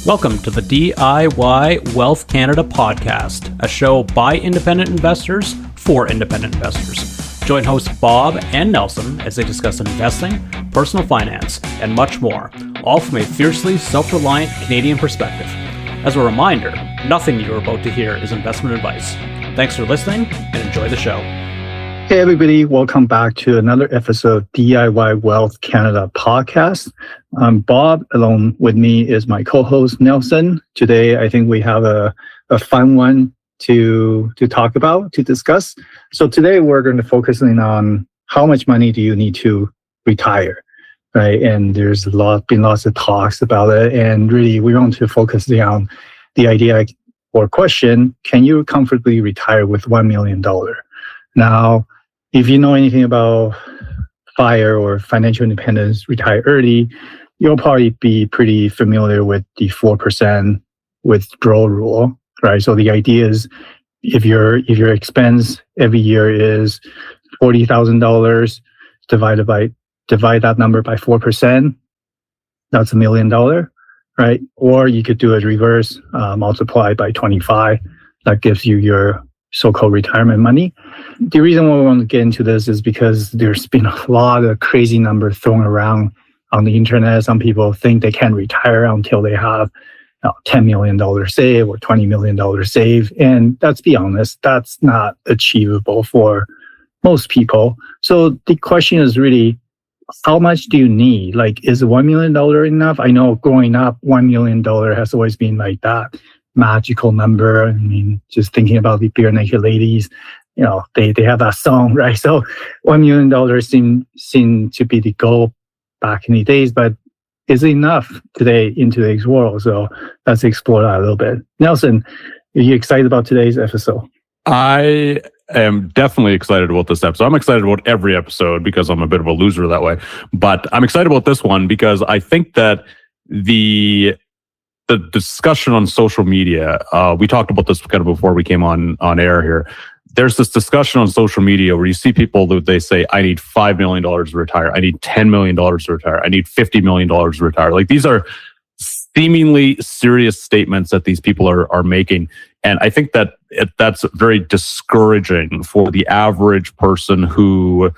Welcome to the DIY Wealth Canada podcast, a show by independent investors for independent investors. Join hosts Bob and Nelson as they discuss investing, personal finance, and much more, all from a fiercely self-reliant Canadian perspective. As a reminder, nothing you're about to hear is investment advice. Thanks for listening and enjoy the show. Hey everybody, welcome back to another episode of DIY Wealth Canada podcast. I'm Bob, along with me is my co-host Nelson. Today I think we have a fun one to talk about, to discuss. So today we're going to focus in on how much money do you need to retire, right? And there's been lots of talks about it, and really we want to focus on the idea or question, can you comfortably retire with $1 million? Now, if you know anything about FIRE or financial independence, retire early, you'll probably be pretty familiar with the 4% withdrawal rule, right? So the idea is if your expense every year is $40,000, divide that number by 4%, that's $1 million, right? Or you could do it reverse, multiply by 25. That gives you your so-called retirement money. The reason why we want to get into this is because there's been a lot of crazy numbers thrown around on the internet. Some people think they can retire until they have $10 million saved or $20 million saved. And let's be honest, that's not achievable for most people. So the question is really, how much do you need? Like, is $1 million enough? I know growing up, $1 million has always been like that magical number. I mean, just thinking about the Bare Naked Ladies, they have that song, right? So $1 million seemed to be the goal back in the days, but is it enough today in today's world? So let's explore that a little bit. Nelson, are you excited about today's episode? I am definitely excited about this episode. I'm excited about every episode because I'm a bit of a loser that way. But I'm excited about this one because I think that the discussion on social media, we talked about this kind of before we came on air here. There's this discussion on social media where you see people that they say, I need $5 million to retire. I need $10 million to retire. I need $50 million to retire. Like, these are seemingly serious statements that these people are making. And I think that that's very discouraging for the average person who,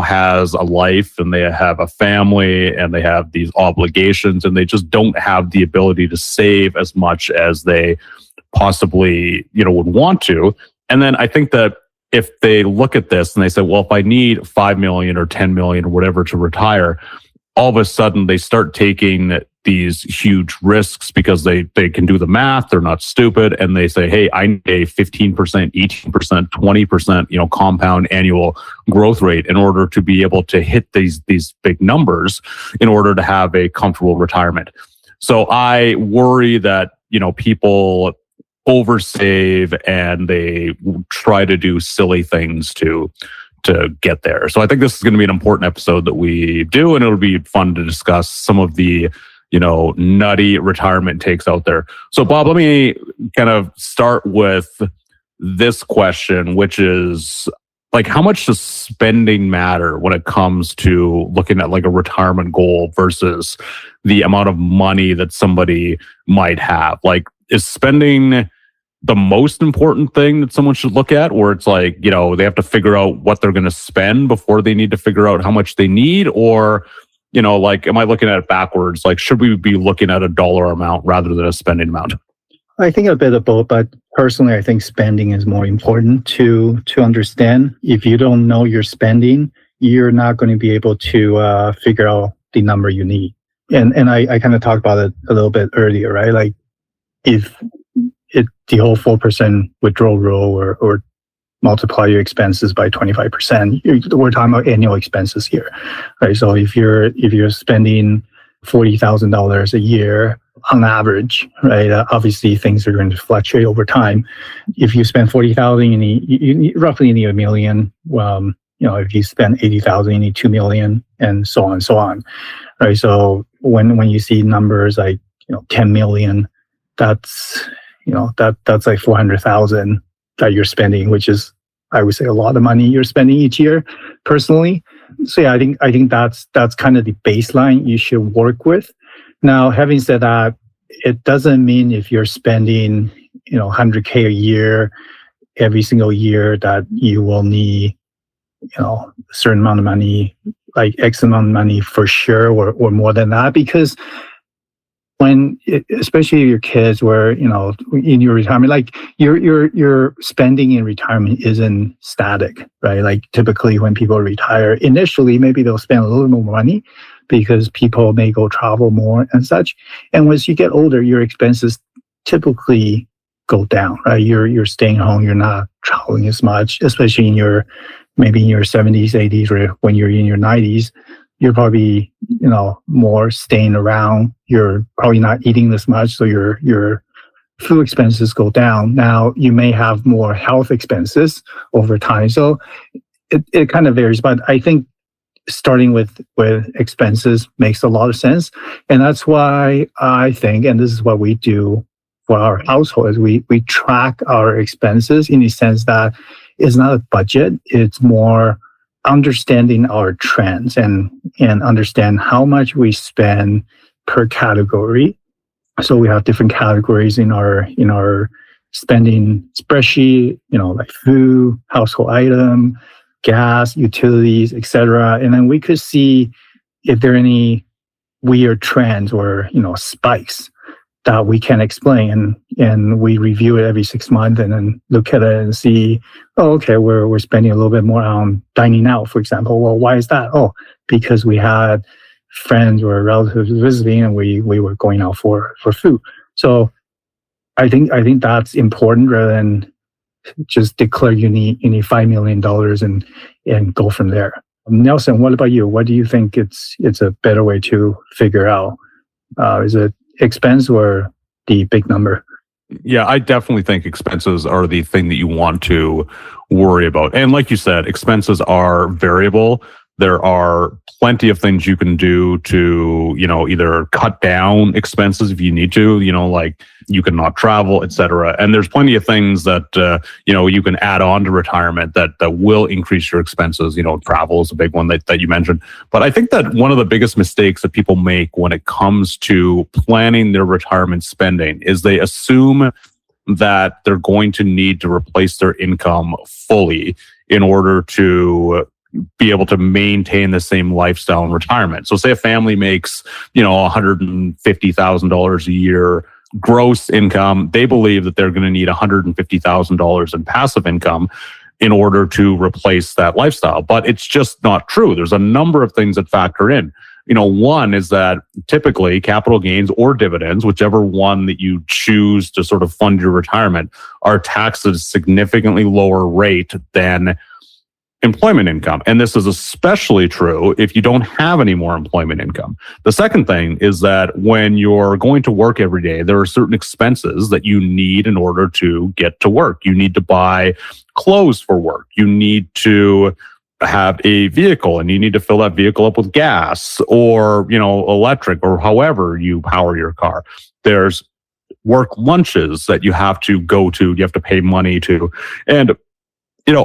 has a life and they have a family and they have these obligations and they just don't have the ability to save as much as they possibly, would want to. And then I think that if they look at this and they say, well, if I need 5 million or 10 million or whatever to retire, all of a sudden they start taking these huge risks because they can do the math. They're not stupid. And they say, hey, I need a 15%, 18%, 20%, compound annual growth rate in order to be able to hit these big numbers in order to have a comfortable retirement. So I worry that, people oversave and they try to do silly things to get there. So I think this is going to be an important episode that we do, and it'll be fun to discuss some of the nutty retirement takes out there. So Bob, let me kind of start with this question, which is like, how much does spending matter when it comes to looking at like a retirement goal versus the amount of money that somebody might have? Like, is spending the most important thing that someone should look at, or it's like, they have to figure out what they're going to spend before they need to figure out how much they need? Or, like, am I looking at it backwards? Like, should we be looking at a dollar amount rather than a spending amount? I think a bit of both, but personally, I think spending is more important to understand. If you don't know your spending, you're not going to be able to figure out the number you need. And I kind of talked about it a little bit earlier, right? Like, if the whole 4% withdrawal rule or multiply your expenses by 25%. We're talking about annual expenses here, right? So if you're spending $40,000 a year on average, right? Obviously, things are going to fluctuate over time. If you spend $40,000, you roughly need $1 million. If you spend $80,000, you need $2 million, and so on and so on, right? So when you see numbers like $10 million, that's like $400,000 that you're spending, which is, I would say, a lot of money you're spending each year personally. So yeah, I think that's kind of the baseline you should work with. Now, having said that, it doesn't mean if you're spending, 100K a year every single year that you will need, a certain amount of money, like X amount of money for sure, or more than that. Because especially your kids were, in your retirement, like your spending in retirement isn't static, right? Like typically when people retire, initially, maybe they'll spend a little more money because people may go travel more and such. And once you get older, your expenses typically go down, right? You're staying home, you're not traveling as much, especially maybe in your 70s, 80s, or when you're in your 90s. You're probably, more staying around. You're probably not eating as much, so your food expenses go down. Now you may have more health expenses over time, so it kind of varies. But I think starting with expenses makes a lot of sense, and that's why I think, and this is what we do for our household, is we track our expenses in the sense that it's not a budget; it's more understanding our trends and understand how much we spend per category. So we have different categories in our spending spreadsheet, like food, household item, gas, utilities, etc. And then we could see if there are any weird trends or spikes that we can explain, and we review it every 6 months and then look at it and see, oh, okay, we're spending a little bit more on dining out, for example. Well, why is that? Oh, because we had friends or relatives visiting and we were going out for food. So I think that's important rather than just declare you need $5 million and go from there. Nelson, what about you? What do you think it's a better way to figure out? Is it expense or the big number? Yeah, I definitely think expenses are the thing that you want to worry about. And like you said, expenses are variable. There are plenty of things you can do to, either cut down expenses if you need to, like you can not travel, et cetera. And there's plenty of things that, you can add on to retirement that will increase your expenses. Travel is a big one that you mentioned. But I think that one of the biggest mistakes that people make when it comes to planning their retirement spending is they assume that they're going to need to replace their income fully in order to be able to maintain the same lifestyle in retirement. So say a family makes, $150,000 a year gross income. They believe that they're going to need $150,000 in passive income in order to replace that lifestyle. But it's just not true. There's a number of things that factor in. One is that typically capital gains or dividends, whichever one that you choose to sort of fund your retirement, are taxed at a significantly lower rate than employment income. And this is especially true if you don't have any more employment income. The second thing is that when you're going to work every day, there are certain expenses that you need in order to get to work. You need to buy clothes for work. You need to have a vehicle and you need to fill that vehicle up with gas or, electric or however you power your car. There's work lunches that you have to go to, you have to pay money to. And,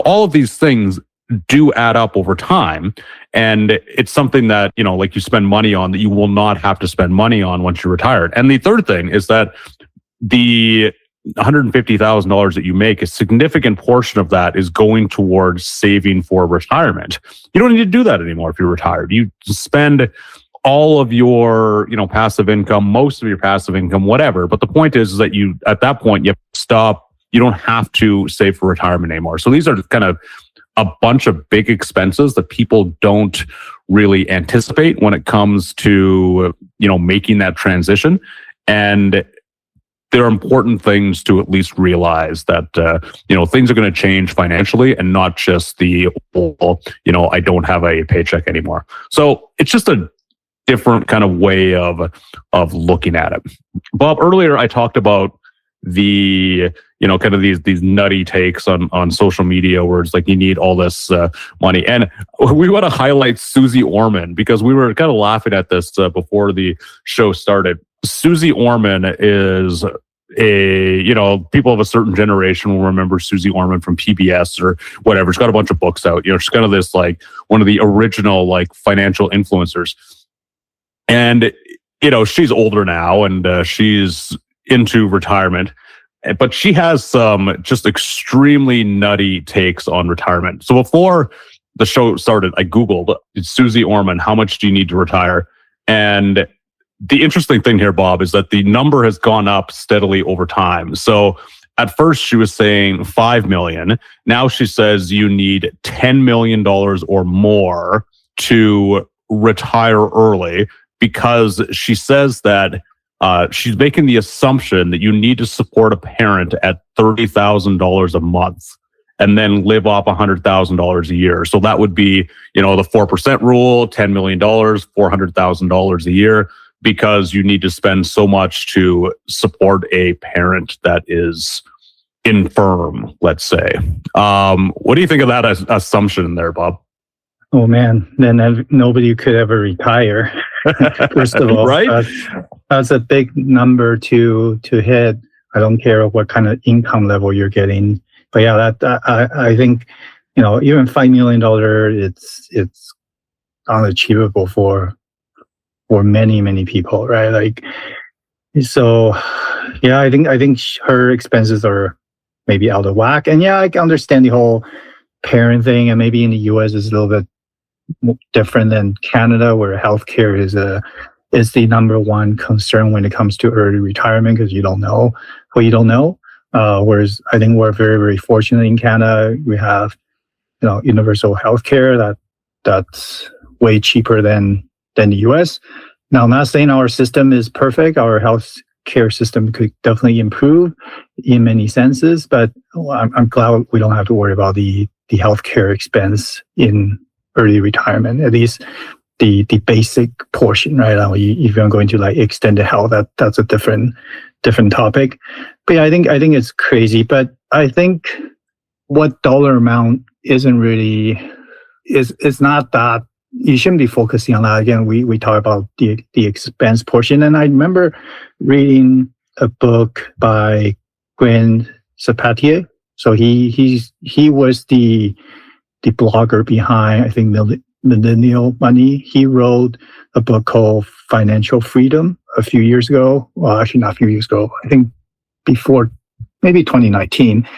all of these things do add up over time. And it's something that, like you spend money on that you will not have to spend money on once you're retired. And the third thing is that the $150,000 that you make, a significant portion of that is going towards saving for retirement. You don't need to do that anymore if you're retired. You spend all of your, passive income, most of your passive income, whatever. But the point is that at that point, you have to stop. You don't have to save for retirement anymore. So these are kind of a bunch of big expenses that people don't really anticipate when it comes to, making that transition. And there are important things to at least realize that, things are going to change financially and not just I don't have a paycheck anymore. So it's just a different kind of way of looking at it. Bob, earlier I talked about the kind of these nutty takes on social media where it's like you need all this money, and we want to highlight Susie Orman because we were kind of laughing at this before the show started. Susie Orman is people of a certain generation will remember Susie Orman from PBS or whatever. She's got a bunch of books out. She's kind of this like one of the original like financial influencers, and she's older now and she's into retirement, but she has some just extremely nutty takes on retirement. So before the show started, I Googled Susie Orman, how much do you need to retire? And the interesting thing here, Bob, is that the number has gone up steadily over time. So at first she was saying $5 million. Now she says you need $10 million or more to retire early, because she says that she's making the assumption that you need to support a parent at $30,000 a month and then live off $100,000 a year. So that would be, the 4% rule, $10 million, $400,000 a year, because you need to spend so much to support a parent that is infirm, let's say. What do you think of that assumption there, Bob? Oh man, then nobody could ever retire. First of all, right? That's a big number to hit. I don't care what kind of income level you're getting, but yeah, I think even $5 million, it's unachievable for many people, right? Like, so yeah, I think her expenses are maybe out of whack, and yeah, I can understand the whole parent thing, and maybe in the US is a little bit different than Canada, where healthcare is the number one concern when it comes to early retirement, because you don't know what you don't know. Whereas I think we're very, very fortunate in Canada. We have universal healthcare that's way cheaper than the US. Now, I'm not saying our system is perfect. Our healthcare system could definitely improve in many senses, but I'm glad we don't have to worry about the healthcare expense in early retirement, at least the basic portion, right? If you're going to like extended health, that's a different topic. But yeah, I think it's crazy. But I think what dollar amount isn't really is not that. You shouldn't be focusing on that. Again, we talk about the expense portion, and I remember reading a book by Gwen Sapatier. So he was the blogger behind, I think, Millennial Money. He wrote a book called Financial Freedom a few years ago. Well, actually not a few years ago. I think before, maybe 2019.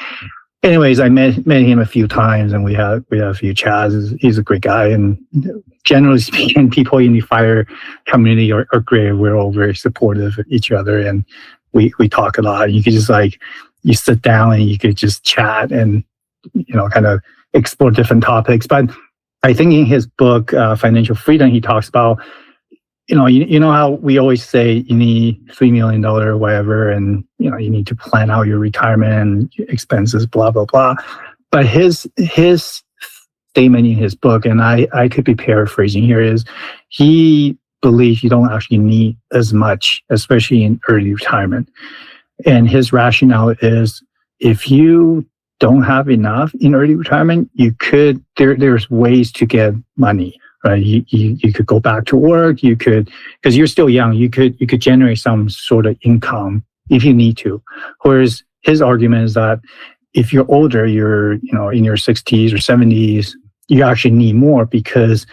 Anyways, I met him a few times, and we had a few chats. He's a great guy, and generally speaking, people in the FIRE community are great. We're all very supportive of each other, and we talk a lot. You could just you sit down and you could just chat and kind of explore different topics. But I think in his book, Financial Freedom, he talks about, you know how we always say you need $3 million or whatever, and you need to plan out your retirement expenses, blah blah blah. But his statement in his book, and I could be paraphrasing here, is he believes you don't actually need as much, especially in early retirement. And his rationale is, if you don't have enough in early retirement, there's ways to get money. Right, you could go back to work. You could, because you're still young, you could generate some sort of income if you need to. Whereas his argument is that if you're older, you're in your 60s or 70s, you actually need more because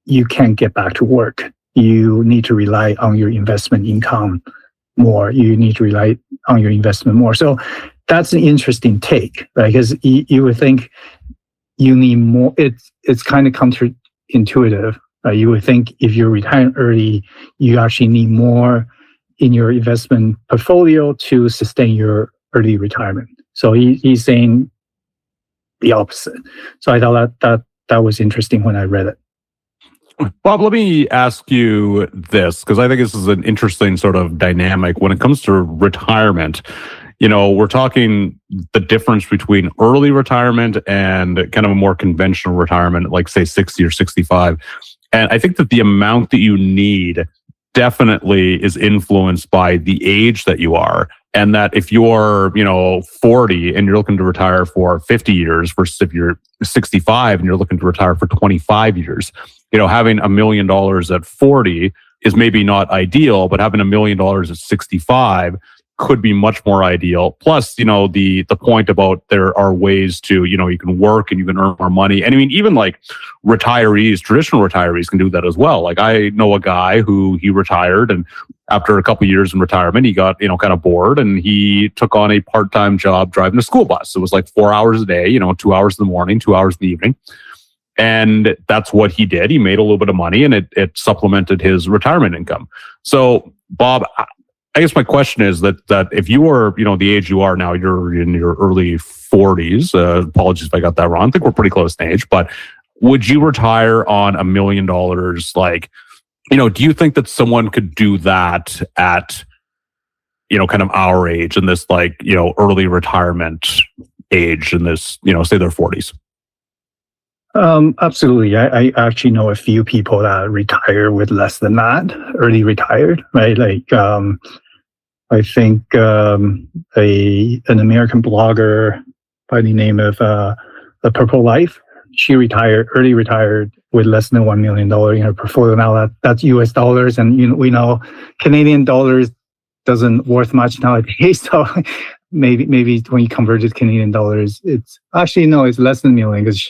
you can't get back to work. You need to rely on your investment income more. You need to rely on your investment more. So that's an interesting take, right? Because you would think you need more. It's kind of counterintuitive. You would think if you're retiring early, you actually need more in your investment portfolio to sustain your early retirement. So he's saying the opposite. So I thought that was interesting when I read it. Bob, let me ask you this, because I think this is an interesting sort of dynamic when it comes to retirement. We're talking the difference between early retirement and kind of a more conventional retirement, like say 60 or 65. And I think that the amount that you need definitely is influenced by the age that you are. And that if you're, 40 and you're looking to retire for 50 years versus if you're 65 and you're looking to retire for 25 years, having $1 million at 40 is maybe not ideal, but having $1 million at 65 could be much more ideal. Plus, the point about there are ways to, you can work and you can earn more money. And I mean, even like traditional retirees can do that as well. Like I know a guy who he retired, and after a couple of years in retirement, he got, kind of bored, and he took on a part-time job driving a school bus. It was like 4 hours a day, 2 hours in the morning, 2 hours in the evening. And that's what he did. He made a little bit of money, and it supplemented his retirement income. So, Bob, I guess my question is that if you are, the age you are now, you're in your early 40s. Apologies if I got that wrong. I think we're pretty close in age. But would you retire on $1 million? Like, do you think that someone could do that at, kind of our age in this, like, early retirement age in this, say their 40s? Absolutely. I actually know a few people that retire with less than that, early retired, right? Like, I think an American blogger by the name of The Purple Life, she early retired with less than $1 million in her portfolio. Now that's US dollars, and we know Canadian dollars doesn't worth much nowadays. So maybe when you convert it to Canadian dollars, it's actually it's less than $1 million, because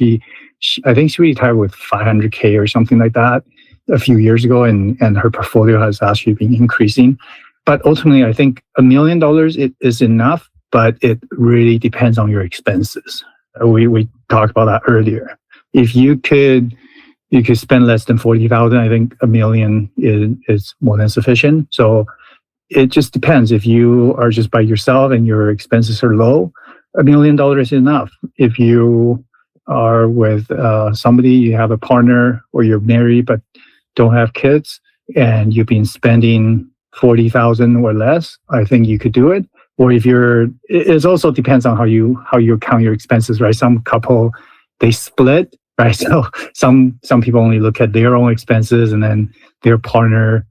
I think she retired with $500K or something like that a few years ago, and her portfolio has actually been increasing. But ultimately, I think $1 million it is enough, but it really depends on your expenses. We talked about that earlier. If you could spend less than $40,000, I think $1 million is more than sufficient. So it just depends. If you are just by yourself and your expenses are low, $1 million is enough. If you are with somebody, you have a partner, or you're married but don't have kids, and you've been spending $40,000 or less, I think you could do it. Or if it also depends on how you count your expenses, right? Some couple, they split, right? So some people only look at their own expenses, and then their partner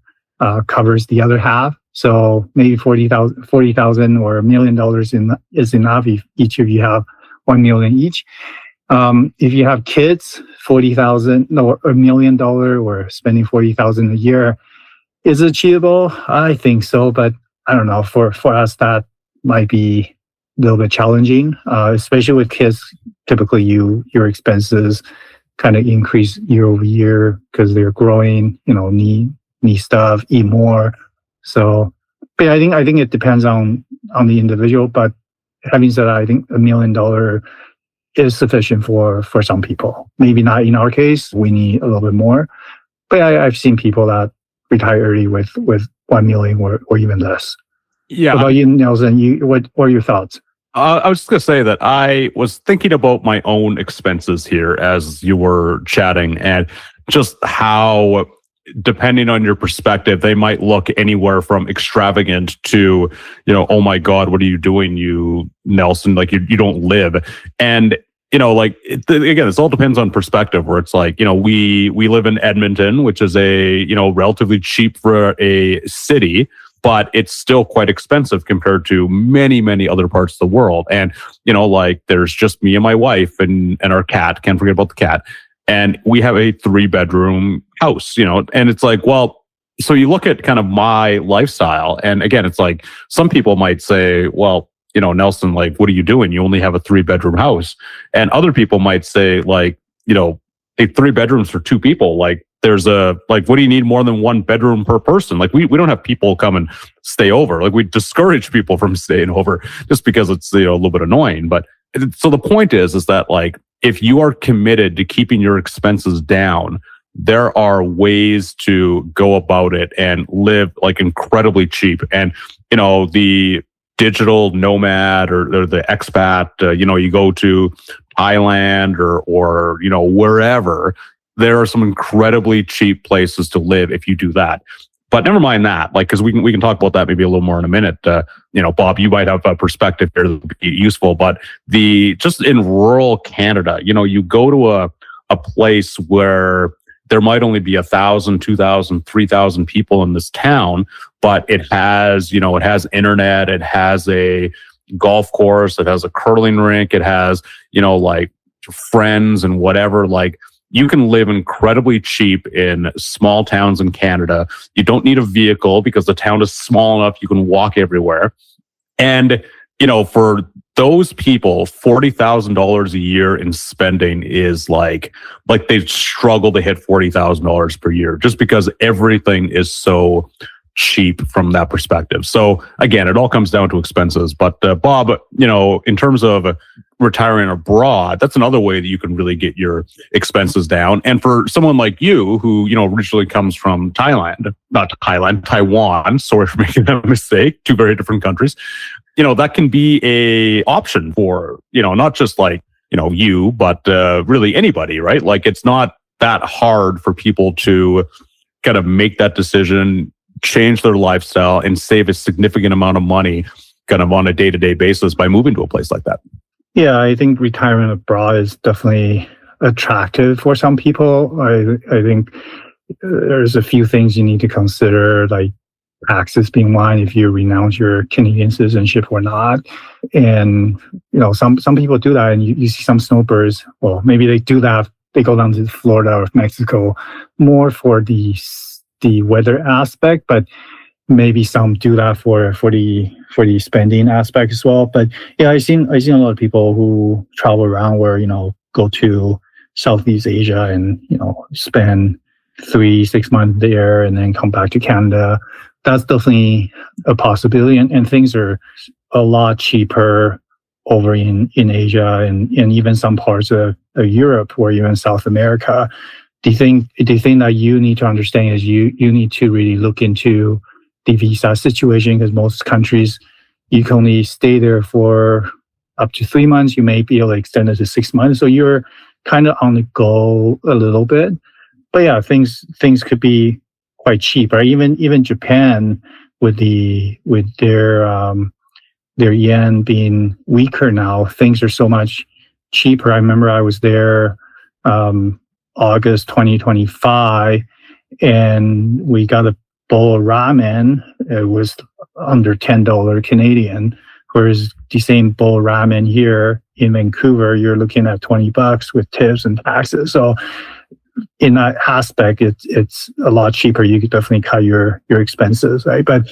covers the other half. So maybe $40,000 or $1 million is enough if each of you have $1 million each. If you have kids, $40,000 or $1 million, or spending $40,000 a year is achievable. I think so, but I don't know. For us, that might be a little bit challenging, especially with kids. Typically, your expenses kind of increase year over year because they're growing. Need stuff, eat more. So, but I think it depends on the individual. But having said that, I think $1 million is sufficient for some people. Maybe not in our case. We need a little bit more. But I've seen people that retire early with $1 million or even less. Yeah. What about you, Nelson? What are your thoughts? I was just going to say that I was thinking about my own expenses here as you were chatting, and just how, depending on your perspective, they might look anywhere from extravagant to, oh my God, what are you doing, you Nelson? Like you don't live. And, again, this all depends on perspective, where it's like, we live in Edmonton, which is a, relatively cheap for a city, but it's still quite expensive compared to many, many other parts of the world. And, there's just me and my wife and our cat, can't forget about the cat. And we have a 3-bedroom house, and it's like, well, so you look at kind of my lifestyle. And again, it's like, some people might say, well, Nelson, like, what are you doing? You only have a 3-bedroom house. And other people might say, like, hey, 3 bedrooms for 2 people. Like, what do you need more than 1 bedroom per person? Like, we don't have people come and stay over. Like, we discourage people from staying over just because it's, a little bit annoying. But so the point is that, like, if you are committed to keeping your expenses down, there are ways to go about it and live like incredibly cheap. And, the digital nomad or the expat, you go to Thailand or wherever, there are some incredibly cheap places to live if you do that. But never mind that, like, because we can talk about that maybe a little more in a minute. Bob, you might have a perspective here that would be useful. But just in rural Canada, you go to a place where there might only be 1,000, 2,000, 3,000 people in this town, but it has internet, it has a golf course, it has a curling rink, it has like friends and whatever. Like, you can live incredibly cheap in small towns in Canada. You don't need a vehicle because the town is small enough you can walk everywhere. And, for those people, $40,000 a year in spending is like they struggle to hit $40,000 per year just because everything is so cheap from that perspective. So again, it all comes down to expenses. But Bob, in terms of retiring abroad, that's another way that you can really get your expenses down. And for someone like you, who originally comes from Taiwan. Sorry for making that mistake. Two very different countries. That can be a option for not just like you, but really anybody, right? Like it's not that hard for people to kind of make that decision, change their lifestyle, and save a significant amount of money kind of on a day-to-day basis by moving to a place like that. Yeah, I think retirement abroad is definitely attractive for some people. I think there's a few things you need to consider, like taxes being one, if you renounce your Canadian citizenship or not. And, some people do that, and you see some snowbirds, well, maybe they do that, they go down to Florida or Mexico more for the weather aspect, but maybe some do that for the spending aspect as well. But yeah, I've seen a lot of people who travel around where, go to Southeast Asia and, spend 3-6 months there and then come back to Canada. That's definitely a possibility. And things are a lot cheaper over in Asia and even some parts of Europe or even South America. The thing that you need to understand is you need to really look into the visa situation, because most countries, you can only stay there for up to 3 months. You may be able to extend it to 6 months. So you're kind of on the go a little bit. But yeah, things could be quite cheap. Or even Japan with their yen being weaker now, things are so much cheaper. I remember I was there August 2025, and we got a bowl of ramen. It was under $10 Canadian, whereas the same bowl of ramen here in Vancouver, you're looking at $20 with tips and taxes. So in that aspect, it's a lot cheaper. You could definitely cut your expenses, right? But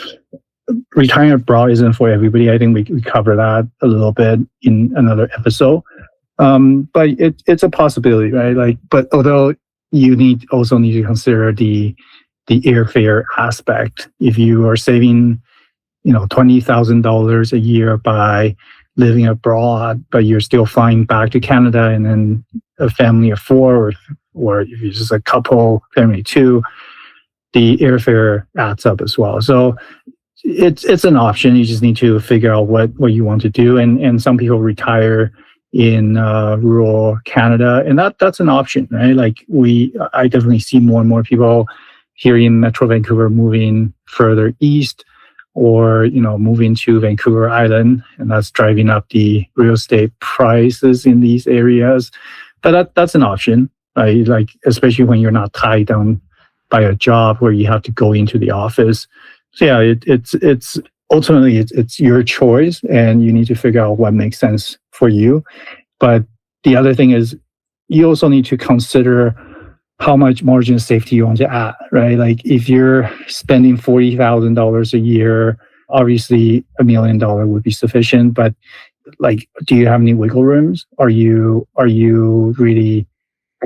retiring abroad isn't for everybody. I think we cover that a little bit in another episode. But it's a possibility, right? But although you also need to consider the airfare aspect. If you are saving, $20,000 a year by living abroad, but you're still flying back to Canada, and then a family of 4, or if you're just a couple, family 2, the airfare adds up as well. So it's an option. You just need to figure out what you want to do. And some people retire in rural Canada, and that's an option, right? I definitely see more and more people here in Metro Vancouver moving further east, or moving to Vancouver Island, and that's driving up the real estate prices in these areas. But that's an option, right? Especially when you're not tied down by a job where you have to go into the office. So yeah, it's ultimately it's your choice, and you need to figure out what makes sense for you. But the other thing is, you also need to consider how much margin of safety you want to add, right? If you're spending $40,000 a year, obviously $1 million would be sufficient. But do you have any wiggle rooms? Are you really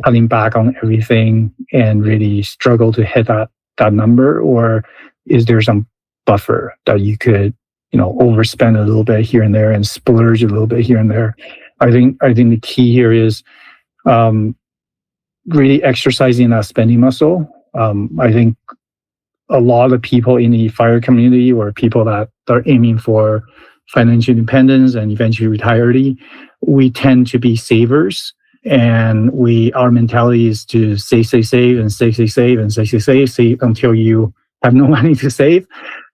cutting back on everything and really struggle to hit that number, or is there some buffer that you could overspend a little bit here and there and splurge a little bit here and there? I think the key here is really exercising that spending muscle. I think a lot of people in the FIRE community, or people that are aiming for financial independence and eventually retiree, we tend to be savers, and our mentality is to save until you have no money to save.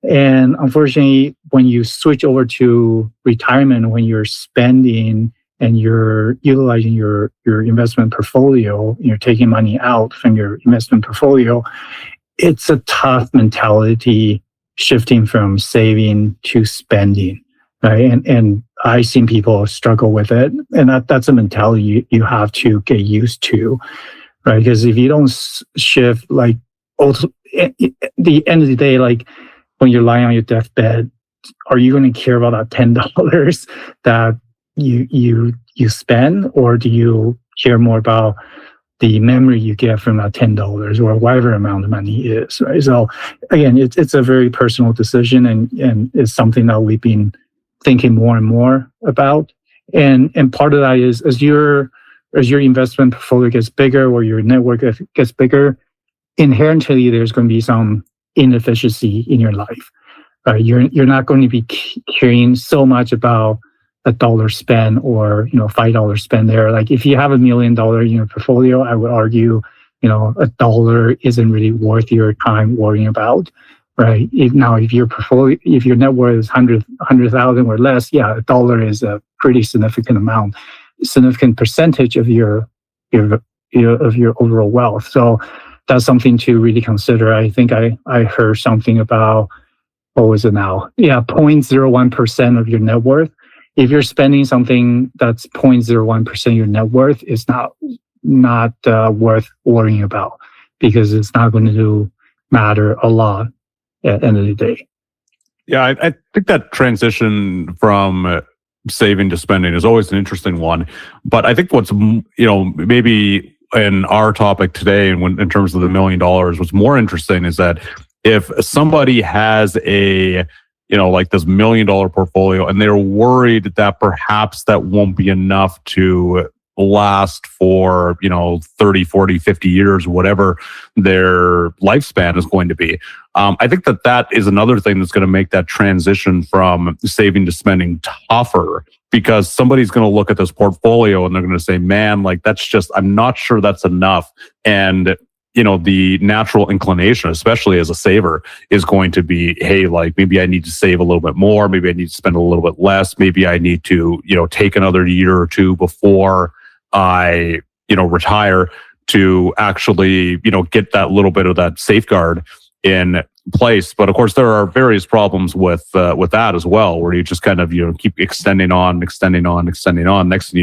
And unfortunately, when you switch over to retirement, when you're spending and you're utilizing your investment portfolio, you're taking money out from your investment portfolio, it's a tough mentality shifting from saving to spending, right? And I've seen people struggle with it, and that's a mentality you have to get used to, right? Because if you don't shift, at the end of the day, when you're lying on your deathbed, are you going to care about that $10 that you spend, or do you care more about the memory you get from that $10 or whatever amount of money is, right? So again, it's a very personal decision, and it's something that we've been thinking more and more about. And part of that is as your investment portfolio gets bigger or your network gets bigger, inherently there's going to be some inefficiency in your life. You're not going to be caring so much about a dollar spent or $5 spent there. Like if you have $1 million in your portfolio, I would argue $1 isn't really worth your time worrying about, right? If your portfolio, if your net worth is 100,000 or less, yeah, $1 is a pretty significant percentage of your overall wealth. So that's something to really consider. I think I heard something about, what was it now? Yeah, 0.01% of your net worth. If you're spending something that's 0.01% of your net worth, it's not worth worrying about, because it's not going to matter a lot at the end of the day. Yeah, I think that transition from saving to spending is always an interesting one. But I think what's, maybe in our topic today, and in terms of the $1 million, what's more interesting is that if somebody has a like this $1 million portfolio, and they're worried that perhaps that won't be enough to last for 30, 40, 50 years, whatever their lifespan is going to be. I think that is another thing that's going to make that transition from saving to spending tougher, because somebody's going to look at this portfolio and they're going to say, man, like I'm not sure that's enough. And the natural inclination, especially as a saver, is going to be, hey, like maybe I need to save a little bit more. Maybe I need to spend a little bit less. Maybe I need to, take another year or two before I, retire, to actually, get that little bit of that safeguard in place. But of course, there are various problems with that as well, where you just kind of, keep extending on. Next thing you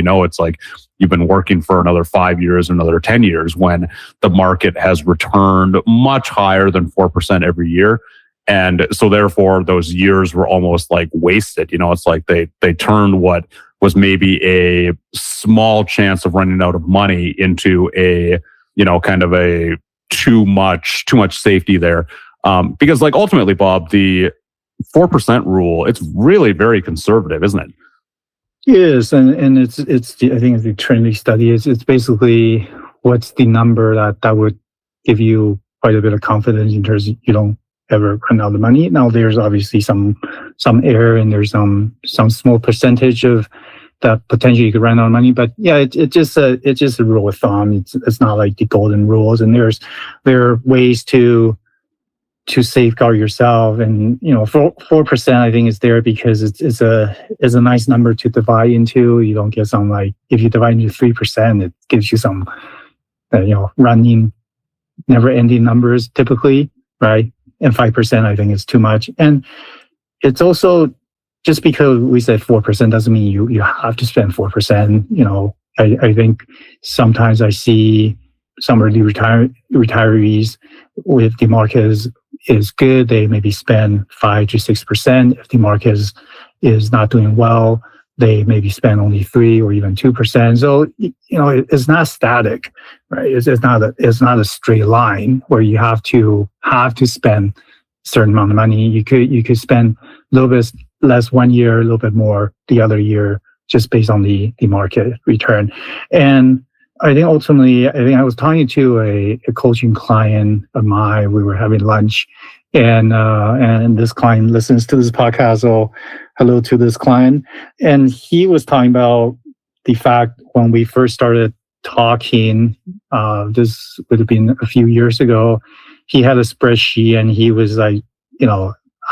know, it's like you've been working for another 5 years, another 10 years, when the market has returned much higher than 4% every year. And so therefore those years were almost like wasted. It's like they turned what was maybe a small chance of running out of money into a, kind of a too much safety there. Because like ultimately, Bob, the 4% rule, it's really very conservative, isn't it? It is, and it's I think the Trinity study it's basically what's the number that would give you quite a bit of confidence in terms of you don't ever run out of money. Now there's obviously some error, and there's some small percentage of that potentially you could run out of money, but yeah, it's just a rule of thumb. It's not like the golden rules, and there are ways to safeguard yourself. And 4% I think is there because it's a nice number to divide into. You don't get some, like if you divide into 3%, it gives you some running never ending numbers typically, right? And 5% I think is too much. And it's also, just because we said 4% doesn't mean you have to spend 4%. I think sometimes I see some early retirees, if the market is good, they maybe spend 5 to 6%. If the market is not doing well, they maybe spend only 3 or even 2%. So it's not static, right? It's not a straight line where you have to spend a certain amount of money. You could spend a little bit less one year, a little bit more the other year, just based on the market return. And I think ultimately, I was talking to a coaching client of mine. We were having lunch, and this client listens to this podcast. So hello to this client. And he was talking about the fact when we first started talking, this would have been a few years ago, he had a spreadsheet, and he was like,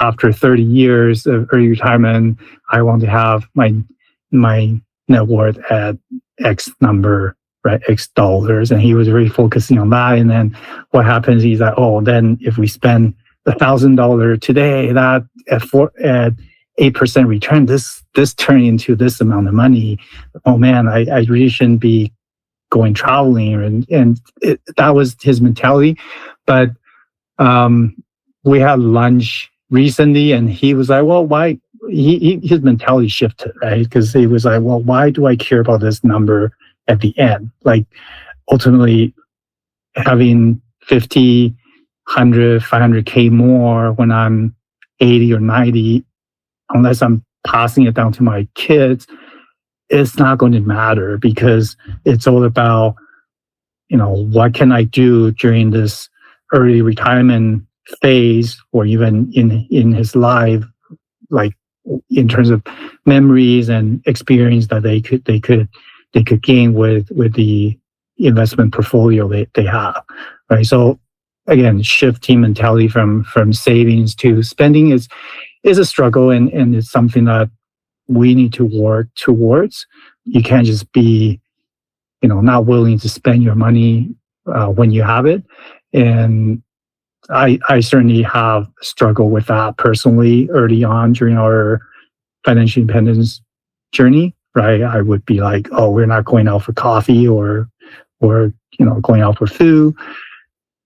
after 30 years of early retirement, I want to have my net worth at X number, right? X dollars. And he was really focusing on that. And then what happens, he's like, oh, then if we spend $1,000 today, that at 8% return, this turned into this amount of money. Oh man, I really shouldn't be going traveling. And that was his mentality. But we had lunch recently, and he was like, well, why? His mentality shifted, right? Because he was like, well, why do I care about this number at the end? Like, ultimately, having 50, 100, 500K more when I'm 80 or 90, unless I'm passing it down to my kids, it's not going to matter, because it's all about, what can I do during this early retirement phase, or even in his life, like in terms of memories and experience that they could gain with the investment portfolio they have, right? So again, shifting mentality from savings to spending is a struggle, and it's something that we need to work towards. You can't just be, not willing to spend your money when you have it. And I certainly have struggled with that personally early on during our financial independence journey, right? I would be like, oh, we're not going out for coffee or going out for food.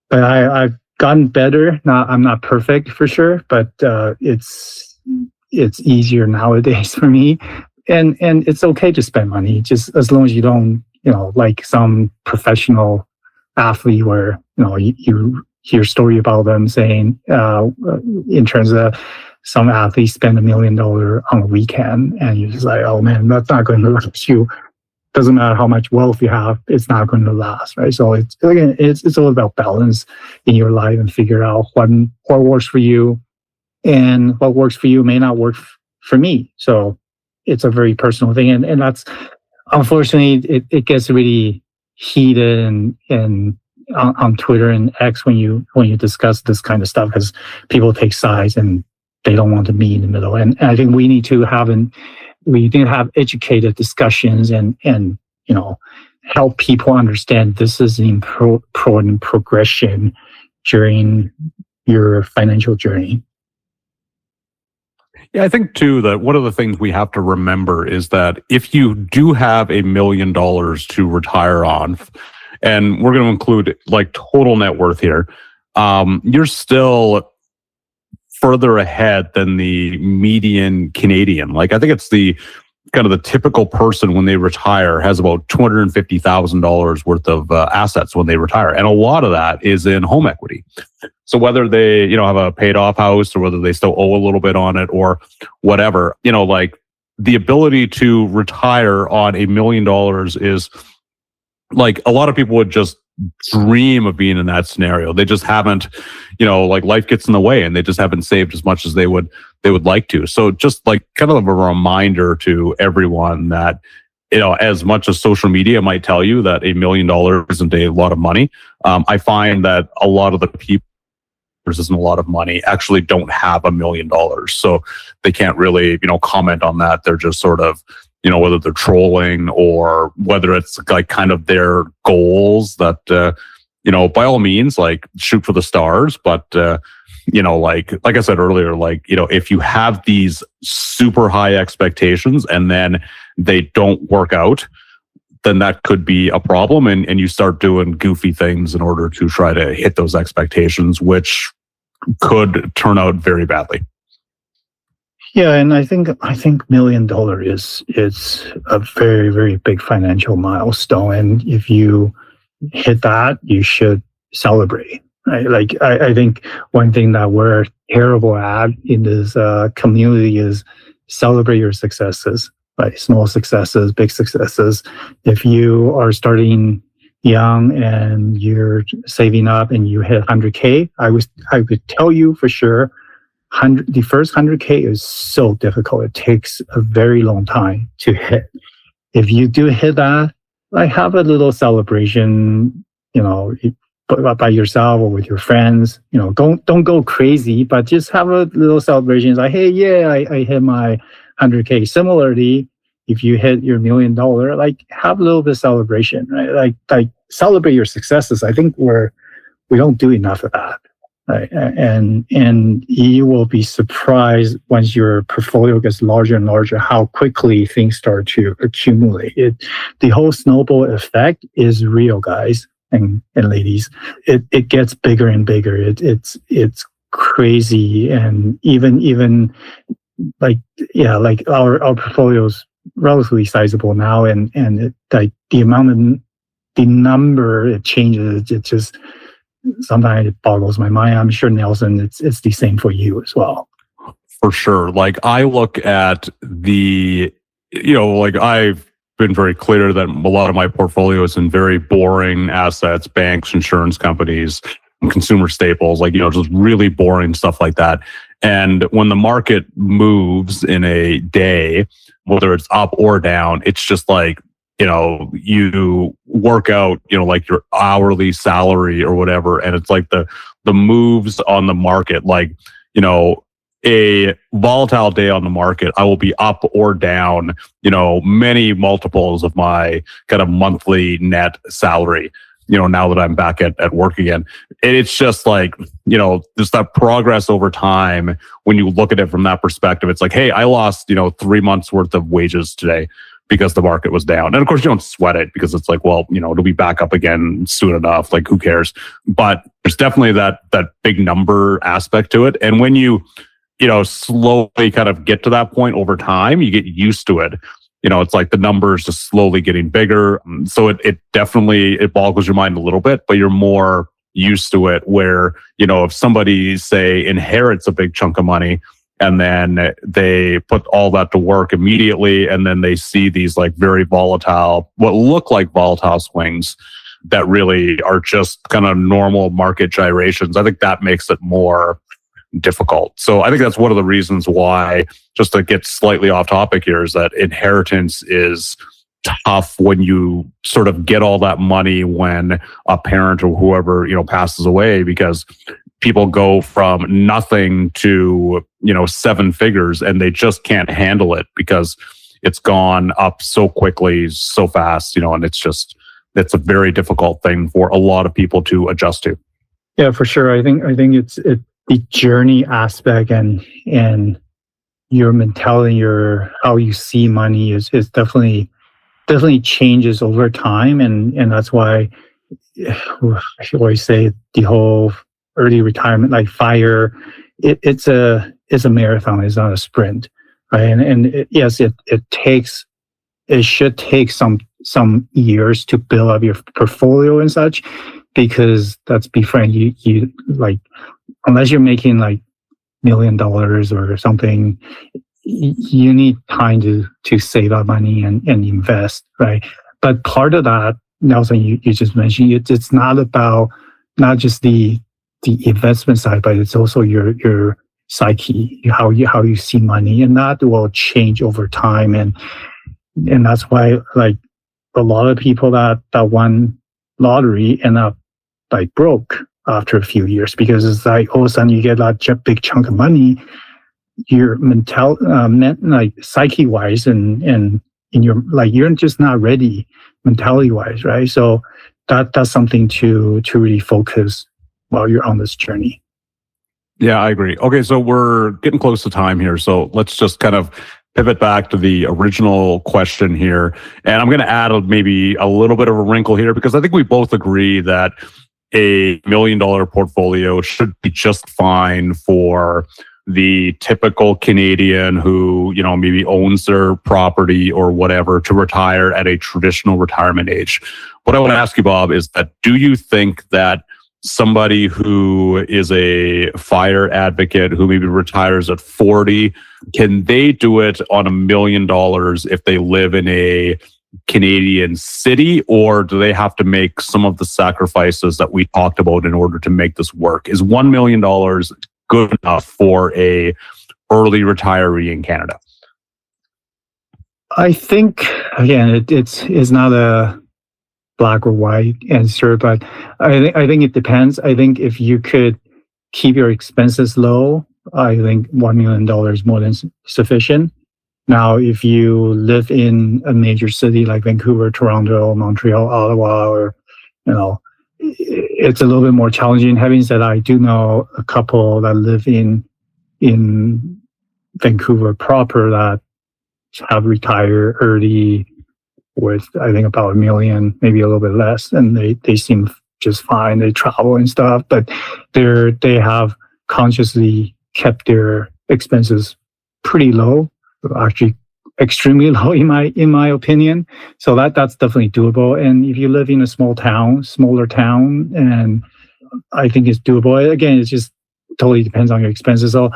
But I've gotten better. I'm not perfect for sure, but it's easier nowadays for me. And it's okay to spend money, just as long as you don't, like some professional athlete where, you hear story about them saying, in terms of some athletes spend $1 million on a weekend, and you're just like, oh man, that's not going to last you. Doesn't matter how much wealth you have, it's not going to last, right? So it's all about balance in your life, and figure out what works for you, and what works for you may not work for me. So it's a very personal thing, and that's, unfortunately, it gets really heated and on Twitter and X when you discuss this kind of stuff, because people take sides and they don't want to meet in the middle. And I think we need to have educated discussions and help people understand this is an important progression during your financial journey. Yeah, I think too that one of the things we have to remember is that if you do have $1 million to retire on, and we're going to include like total net worth here, you're still further ahead than the median Canadian. Like, I think it's the kind of the typical person when they retire has about $250,000 worth of assets when they retire. And a lot of that is in home equity. So whether they, have a paid off house, or whether they still owe a little bit on it or whatever, like the ability to retire on $1 million is like, a lot of people would just dream of being in that scenario. They just haven't, like life gets in the way, and they just haven't saved as much as they would like to. So just like kind of a reminder to everyone that, as much as social media might tell you that $1 million isn't a lot of money, I find that a lot of the people, isn't a lot of money, actually don't have $1 million. So they can't really, comment on that. They're just sort of, whether they're trolling or whether it's like kind of their goals that, by all means, like shoot for the stars. But, like I said earlier, like, if you have these super high expectations and then they don't work out, then that could be a problem. And you start doing goofy things in order to try to hit those expectations, which could turn out very badly. Yeah, and I think $1 million is a very, very big financial milestone. And if you hit that, you should celebrate. Right? Like I think one thing that we're terrible at in this community is celebrate your successes, right? Small successes, big successes. If you are starting young and you're saving up and you hit 100K, I would tell you for sure, the first 100K is so difficult. It takes a very long time to hit. If you do hit that, like have a little celebration, by yourself or with your friends. Don't go crazy, but just have a little celebration. It's like, hey, yeah, I hit my 100K. Similarly, if you hit your $1 million, like have a little bit of celebration, right? Like celebrate your successes. I think we don't do enough of that. Right? And you will be surprised once your portfolio gets larger and larger, how quickly things start to accumulate. The whole snowball effect is real, guys and ladies. It gets bigger and bigger. It's crazy, and even like like our portfolio is relatively sizable now, and like the amount of the number it changes, it just sometimes it boggles my mind. I'm sure Nelson, it's the same for you as well. For sure. Like I look at like I've been very clear that a lot of my portfolio is in very boring assets, banks, insurance companies, consumer staples, just really boring stuff like that. And when the market moves in a day, whether it's up or down, it's just like, you work out, like your hourly salary or whatever. And it's like the moves on the market, a volatile day on the market, I will be up or down, many multiples of my kind of monthly net salary, now that I'm back at work again. And it's just like, there's that progress over time. When you look at it from that perspective, it's like, hey, I lost, 3 months worth of wages today because the market was down. And of course, you don't sweat it because it's like, well, it'll be back up again soon enough. Like, who cares? But there's definitely that big number aspect to it. And when you slowly kind of get to that point over time, you get used to it. It's like the numbers just slowly getting bigger. So it definitely, it boggles your mind a little bit, but you're more used to it where, if somebody, say, inherits a big chunk of money and then they put all that to work immediately, and then they see these like very volatile, what look like volatile swings that really are just kind of normal market gyrations, I think that makes it more difficult. So I think that's one of the reasons why, just to get slightly off topic here, is that inheritance is tough when you sort of get all that money when a parent or whoever, passes away, because people go from nothing to, 7 figures, and they just can't handle it because it's gone up so quickly, so fast, and it's a very difficult thing for a lot of people to adjust to. Yeah, for sure. I think it's the journey aspect and your mentality, your how you see money is definitely changes over time, and that's why I always say the whole early retirement, like FIRE, it's a marathon, it's not a sprint, right? And yes, it should take some years to build up your portfolio and such, because let's be frank, you like, unless you're making like $1 million or something, you need time to save up money and invest, right? But part of that, Nelson, you just mentioned, it's not about not just the investment side, but it's also your psyche, how you see money, and that will change over time. And that's why, like, a lot of people that won lottery end up like broke after a few years, because it's like all of a sudden you get that big chunk of money, your like psyche wise and in your, like, you're just not ready mentality wise, right? So that's something to really focus while you're on this journey. Yeah, I agree. Okay, so we're getting close to time here, so let's just kind of pivot back to the original question here. And I'm going to add maybe a little bit of a wrinkle here, because I think we both agree that a $1 million portfolio should be just fine for the typical Canadian who, maybe owns their property or whatever to retire at a traditional retirement age. What I want to ask you, Bob, is that do you think that somebody who is a FIRE advocate who maybe retires at 40, can they do it on $1 million if they live in a Canadian city, or do they have to make some of the sacrifices that we talked about in order to make this work? Is $1 million good enough for a early retiree in Canada? I think, again, it's not a black or white answer, but I think it depends. I think if you could keep your expenses low, I think $1 million is more than sufficient. Now, if you live in a major city like Vancouver, Toronto, Montreal, Ottawa, or, it's a little bit more challenging. Having said, I do know a couple that live in Vancouver proper that have retired early with, I think, about $1 million, maybe a little bit less, and they seem just fine. They travel and stuff, but they have consciously kept their expenses pretty low, actually extremely low in my opinion. So that's definitely doable. And if you live in a smaller town, and I think it's doable. Again, it just totally depends on your expenses. So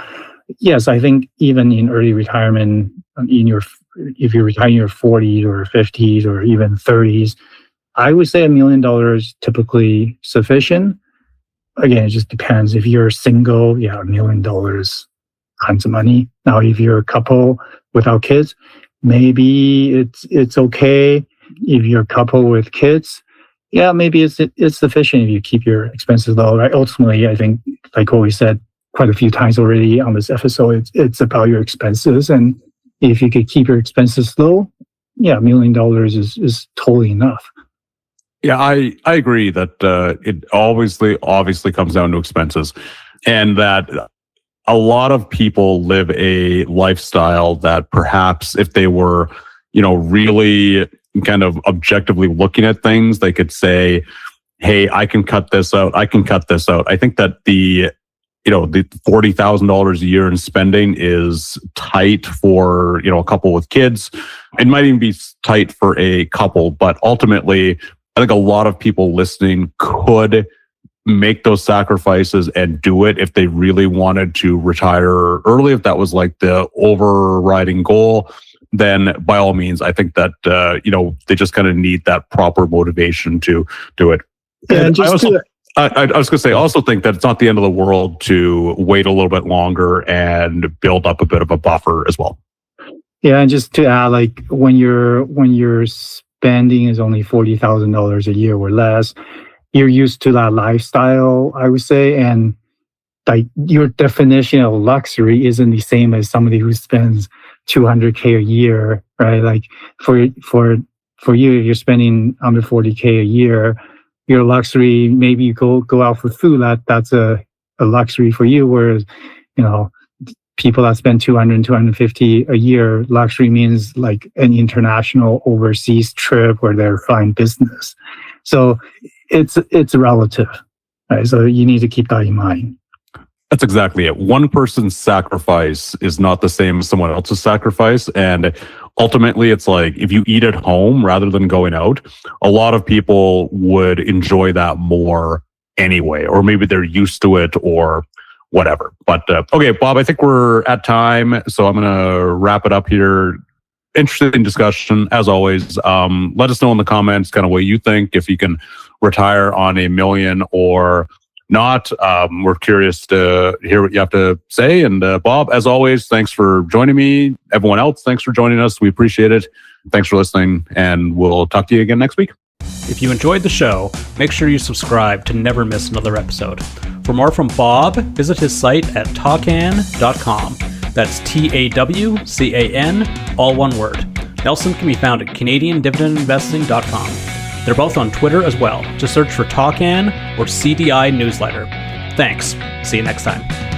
yes, I think even in early retirement, if you retire in your 40s or 50s or even 30s, I would say $1 million typically sufficient. Again, it just depends. If you're single, yeah, $1 million, tons of money. Now, if you're a couple without kids, maybe it's okay. If you're a couple with kids, yeah, maybe it's sufficient if you keep your expenses low, right? Ultimately, I think, like what we said quite a few times already on this episode, it's about your expenses. And if you could keep your expenses low, yeah, $1 million is totally enough. Yeah, I agree that it obviously comes down to expenses, and that a lot of people live a lifestyle that perhaps if they were, really kind of objectively looking at things, they could say, hey, I can cut this out. I can cut this out. I think that the $40,000 a year in spending is tight for, a couple with kids. It might even be tight for a couple, but ultimately, I think a lot of people listening could make those sacrifices and do it if they really wanted to retire early. If that was like the overriding goal, then by all means, I think that, they just kind of need that proper motivation to do it. And I was going to say, I also think that it's not the end of the world to wait a little bit longer and build up a bit of a buffer as well. Yeah, and just to add, like when you're spending is only $40,000 a year or less, you're used to that lifestyle, I would say, and like your definition of luxury isn't the same as somebody who spends $200K a year, right? Like for you, if you're spending under $40K a year, your luxury, maybe you go out for food, that's a luxury for you, whereas people that spend $200-250 a year, luxury means like an international overseas trip where they're flying business. So it's relative, right? So you need to keep that in mind. That's exactly it. One person's sacrifice is not the same as someone else's sacrifice. And ultimately, it's like if you eat at home rather than going out, a lot of people would enjoy that more anyway, or maybe they're used to it or whatever. But okay, Bob, I think we're at time, so I'm going to wrap it up here. Interesting discussion, as always. Let us know in the comments kind of what you think, if you can retire on $1 million or not. We're curious to hear what you have to say. And Bob, as always, thanks for joining me. Everyone else, thanks for joining us. We appreciate it. Thanks for listening, and we'll talk to you again next week. If you enjoyed the show, make sure you subscribe to never miss another episode. For more from Bob, visit his site at tawcan.com. That's TAWCAN, all one word. Nelson can be found at CanadianDividendInvesting.com. They're both on Twitter as well. Just search for Tawcan or CDI Newsletter. Thanks. See you next time.